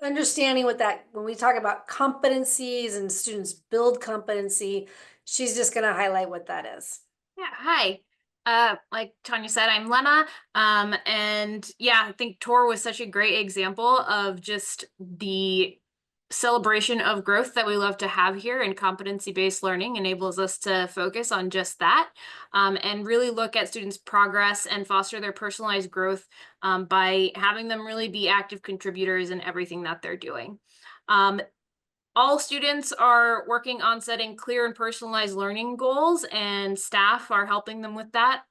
understanding what that, when we talk about competencies and students build competency, she's just going to highlight what that is. Yeah, hi. Like Tanya said, I'm Lena. And yeah, I think Tor was such a great example of just the celebration of growth that we love to have here, and competency-based learning enables us to focus on just that, and really look at students' progress and foster their personalized growth by having them really be active contributors in everything that they're doing. All students are working on setting clear and personalized learning goals, and staff are helping them with that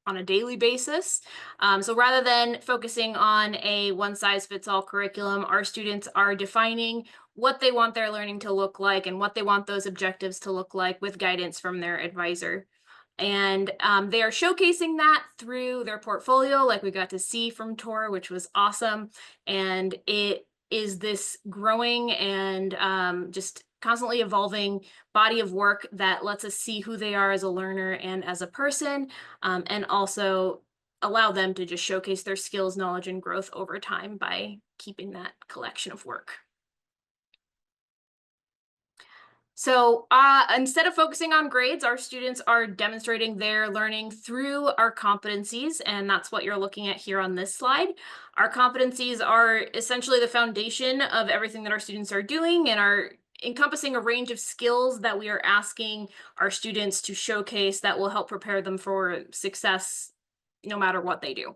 on a daily basis. So rather than focusing on a one-size-fits-all curriculum, our students are defining what they want their learning to look like and what they want those objectives to look like with guidance from their advisor. And they are showcasing that through their portfolio, like we got to see from Tor, which was awesome. And it is this growing and just constantly evolving body of work that lets us see who they are as a learner and as a person, and also allow them to just showcase their skills, knowledge, and growth over time by keeping that collection of work. So instead of focusing on grades, our students are demonstrating their learning through our competencies, and that's what you're looking at here on this slide. Our competencies are essentially the foundation of everything that our students are doing and are encompassing a range of skills that we are asking our students to showcase that will help prepare them for success no matter what they do.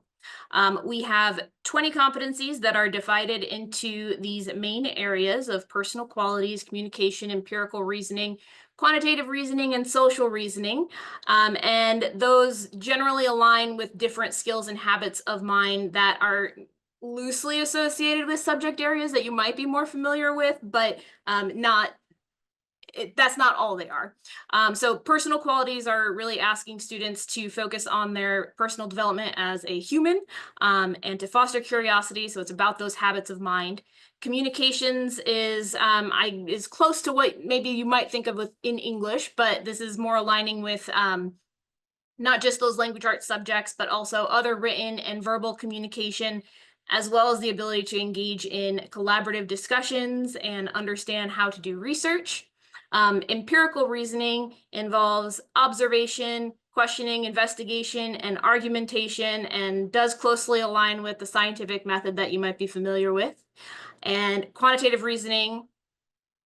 We have 20 competencies that are divided into these main areas of personal qualities, communication, empirical reasoning, quantitative reasoning, and social reasoning. And those generally align with different skills and habits of mind that are loosely associated with subject areas that you might be more familiar with, but that's not all they are. So personal qualities are really asking students to focus on their personal development as a human, and to foster curiosity. So it's about those habits of mind. Communications is close to what maybe you might think of in English, but this is more aligning with not just those language arts subjects, but also other written and verbal communication, as well as the ability to engage in collaborative discussions and understand how to do research. Empirical reasoning involves observation, questioning, investigation, and argumentation, and does closely align with the scientific method that you might be familiar with. And quantitative reasoning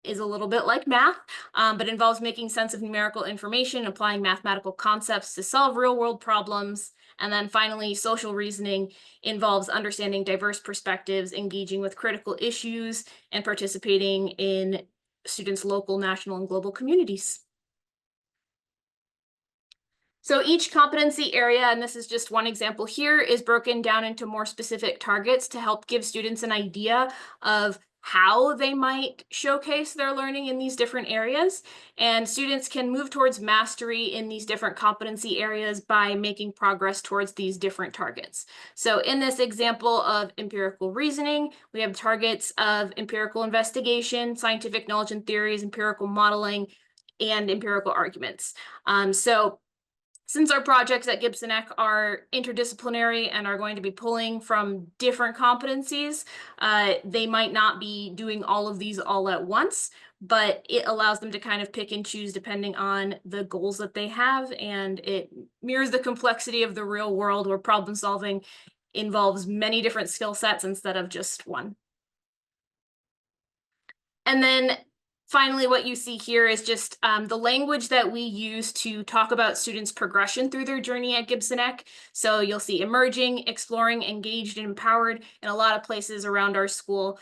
is a little bit like math, but involves making sense of numerical information, applying mathematical concepts to solve real-world problems. And then finally, social reasoning involves understanding diverse perspectives, engaging with critical issues, and participating in students' local, national, and global communities. So each competency area, and this is just one example here, is broken down into more specific targets to help give students an idea of how they might showcase their learning in these different areas. And students can move towards mastery in these different competency areas by making progress towards these different targets. So in this example of empirical reasoning, we have targets of empirical investigation, scientific knowledge and theories, empirical modeling, and empirical arguments. So since our projects at Gibson Ek are interdisciplinary and are going to be pulling from different competencies, they might not be doing all of these all at once, but it allows them to kind of pick and choose depending on the goals that they have, and it mirrors the complexity of the real world where problem solving involves many different skill sets instead of just one. And then finally, what you see here is just the language that we use to talk about students' progression through their journey at Gibson Ek. So you'll see emerging, exploring, engaged, and empowered in a lot of places around our school.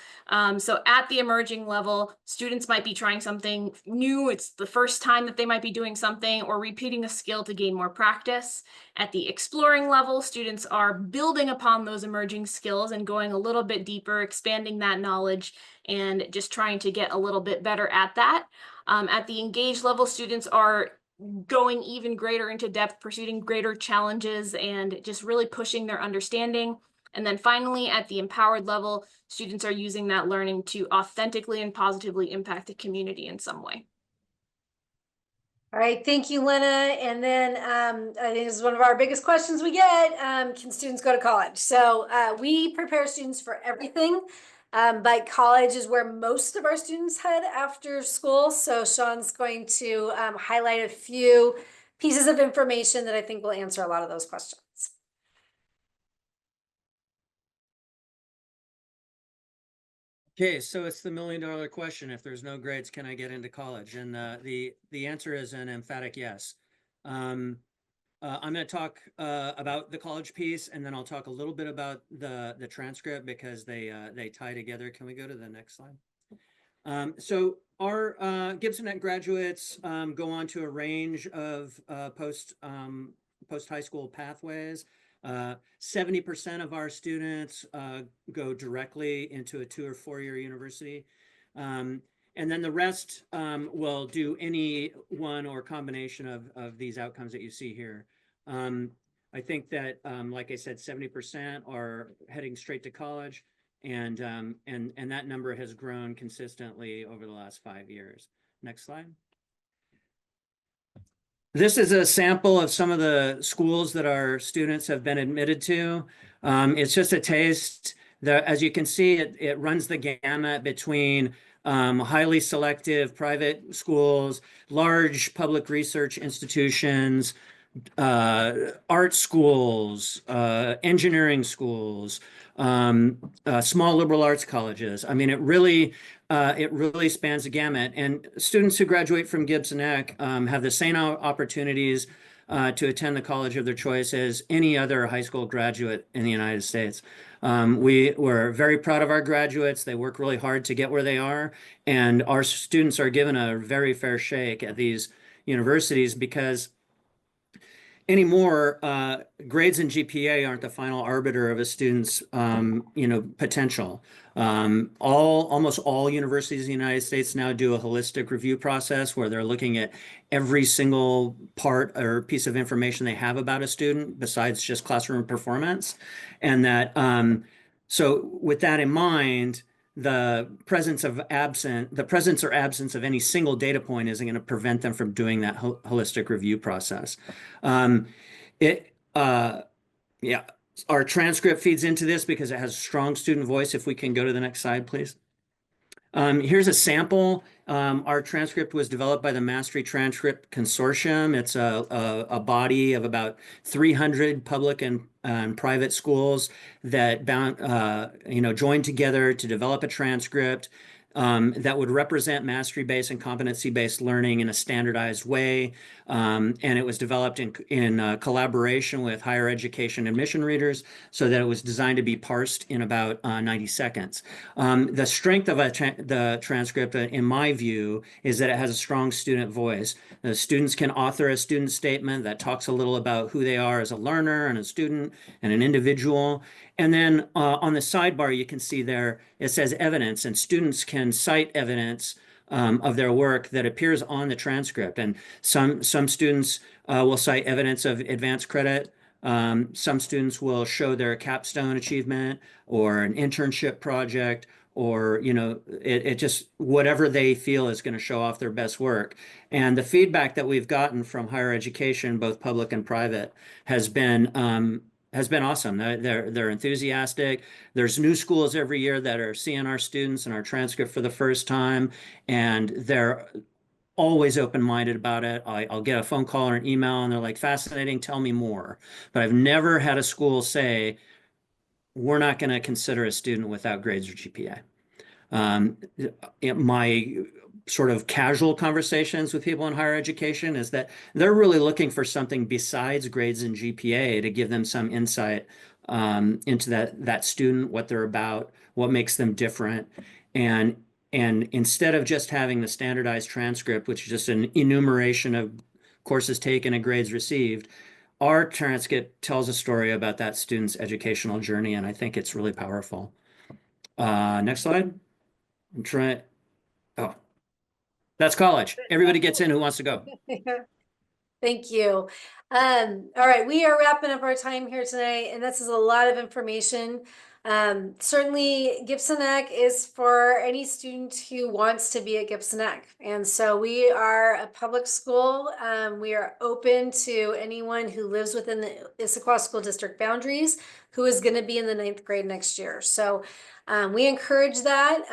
So at the emerging level, students might be trying something new. It's the first time that they might be doing something or repeating a skill to gain more practice. At the exploring level, students are building upon those emerging skills and going a little bit deeper, expanding that knowledge, and just trying to get a little bit better at that. At the engaged level, students are going even greater into depth, pursuing greater challenges, and just really pushing their understanding. And then finally, at the empowered level, students are using that learning to authentically and positively impact the community in some way. All right, thank you, Lena. And then I think this is one of our biggest questions we get. Can students go to college? So we prepare students for everything, but college is where most of our students head after school. So Sean's going to highlight a few pieces of information that I think will answer a lot of those questions. Okay, so it's the $1,000,000 question. If there's no grades, can I get into college? And the answer is an emphatic yes. I'm going to talk about the college piece, and then I'll talk a little bit about the transcript because they tie together. Can we go to the next slide? So our Gibson Ek graduates go on to a range of post high school pathways. 70% of our students go directly into a 2 or 4 year university. And then the rest will do any one or combination of these outcomes that you see here. I think that, like I said, 70% are heading straight to college, and that number has grown consistently over the last 5 years. Next slide. This is a sample of some of the schools that our students have been admitted to. It's just a taste. As you can see, it runs the gamut between highly selective private schools, large public research institutions, art schools, engineering schools, small liberal arts colleges. I mean, it really spans the gamut. And students who graduate from Gibson Ek have the same opportunities to attend the college of their choice as any other high school graduate in the United States. We're very proud of our graduates. They work really hard to get where they are. And our students are given a very fair shake at these universities because anymore, grades and GPA aren't the final arbiter of a student's, potential. Almost all universities in the United States now do a holistic review process where they're looking at every single part or piece of information they have about a student besides just classroom performance. And that, so with that in mind, the presence or absence of any single data point isn't going to prevent them from doing that holistic review process. Our transcript feeds into this because it has strong student voice. If we can go to the next slide, please. Here's a sample. Our transcript was developed by the Mastery Transcript Consortium. It's a body of about 300 public and private schools that joined together to develop a transcript that would represent mastery-based and competency-based learning in a standardized way. And it was developed in collaboration with higher education admission readers so that it was designed to be parsed in about 90 seconds. The strength of the transcript, in my view, is that it has a strong student voice. The students can author a student statement that talks a little about who they are as a learner and a student and an individual. And then on the sidebar, you can see there, it says evidence, and students can cite evidence of their work that appears on the transcript. And some students will cite evidence of advanced credit. Some students will show their capstone achievement or an internship project, or it just whatever they feel is going to show off their best work. And the feedback that we've gotten from higher education, both public and private, has been awesome. They're enthusiastic. There's new schools every year that are seeing our students and our transcript for the first time, and they're always open-minded about it. I'll get a phone call or an email, and they're like, fascinating, tell me more. But I've never had a school say, we're not going to consider a student without grades or GPA. My sort of casual conversations with people in higher education is that they're really looking for something besides grades and GPA to give them some insight into that student, what they're about, what makes them different. And instead of just having the standardized transcript, which is just an enumeration of courses taken and grades received, our transcript tells a story about that student's educational journey, and I think it's really powerful. Next slide. I'm trying. Oh, that's college. Everybody gets in who wants to go. Thank you. All right, we are wrapping up our time here tonight, and this is a lot of information. Certainly Gibson Ek is for any student who wants to be at Gibson Ek. And so we are a public school. We are open to anyone who lives within the Issaquah School District boundaries who is going to be in the 9th grade next year. So we encourage that.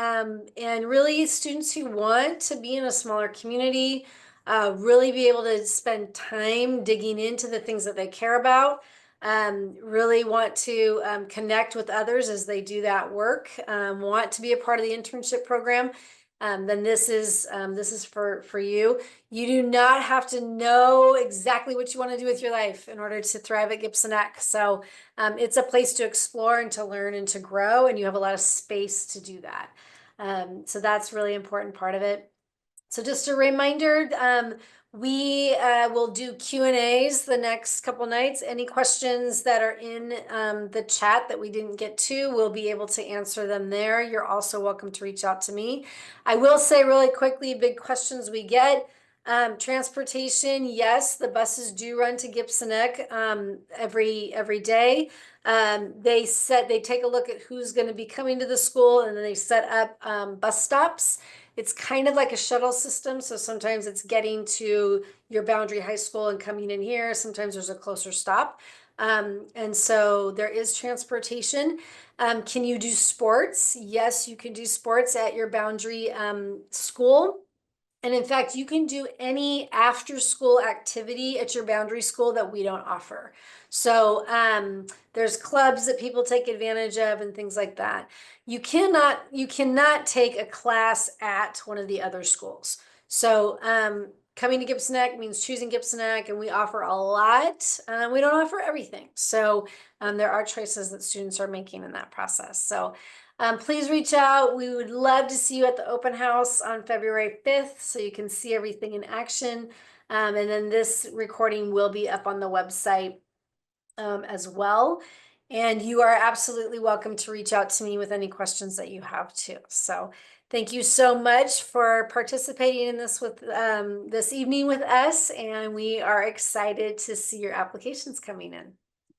And really students who want to be in a smaller community, really be able to spend time digging into the things that they care about, really want to connect with others as they do that work, want to be a part of the internship program, then this is for you. You do not have to know exactly what you want to do with your life in order to thrive at Gibson Ek. So it's a place to explore and to learn and to grow, and you have a lot of space to do that. So that's really important part of it. So just a reminder, we will do Q&As the next couple nights. Any questions that are in the chat that we didn't get to, we'll be able to answer them there. You're also welcome to reach out to me. I will say really quickly, big questions we get. Transportation, yes, the buses do run to Gibson Ek every day. They take a look at who's going to be coming to the school, and then they set up bus stops. It's kind of like a shuttle system. So sometimes it's getting to your Boundary High School and coming in here. Sometimes there's a closer stop. And so there is transportation. Can you do sports? Yes, you can do sports at your Boundary school. And in fact, you can do any after-school activity at your Boundary school that we don't offer. So there's clubs that people take advantage of and things like that. You cannot take a class at one of the other schools. So coming to Gibson Ek means choosing Gibson Ek, and we offer a lot. We don't offer everything. So there are choices that students are making in that process. So please reach out. We would love to see you at the open house on February 5th so you can see everything in action. And then this recording will be up on the website as well. And you are absolutely welcome to reach out to me with any questions that you have too. So thank you so much for participating in this this evening with us. And we are excited to see your applications coming in.